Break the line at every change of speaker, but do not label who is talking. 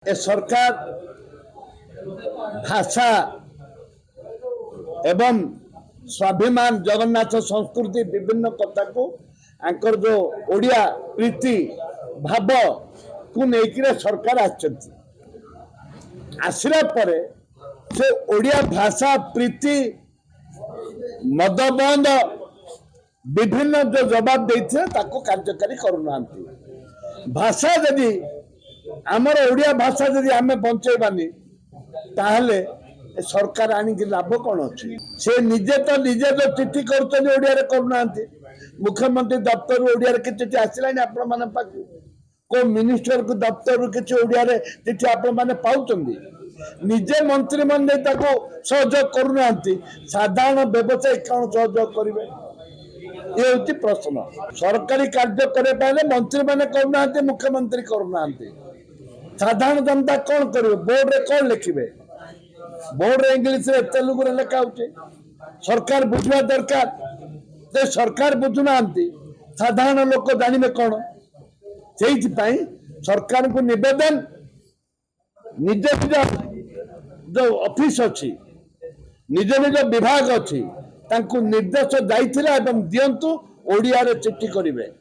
ए सरकार भाषा एवं स्वाभिमान जगन्नाथ संस्कृति विभिन्न कथा को आंकर जो ओडिया प्रीति भाव को लेकर सरकार आसला पर से ओडिया भाषा प्रीति मद बंद विभिन्न जो जवाब देते कार्यकारी करूना भाषा जदि आमर ओडिया भाषा जदि आम बंचेबानी ताहले सरकार आनिक लाभ कौन अच्छे से निजे तो चिठी करूना मुख्यमंत्री दफ्तर ओडिया कि चिठी आसला आपण को मिनिस्टर को दफ्तर किसी ओडिया चिठी आपण पाँच निजे मंत्री मन सहयोग करूना साधारण व्यवसायी कौन सहयोग करेंगे ये हूँ प्रश्न सरकारी कार्य करने मंत्री मैंने करूना मुख्यमंत्री करूना साधारण जनता कौन करेंगे बोर्ड रे कौन लिखे बोर्ड रे इंग्लिश रे तेलुगु रे लिखा सरकार बुझवा दरकार सरकार बुझुना साधारण लोक जानवे कौन से सरकार को निवेदन निज निज जो ऑफिस अच्छी निज निज विभाग अच्छी निर्देश जाइए दिंतु ओडिया चिठी करेंगे।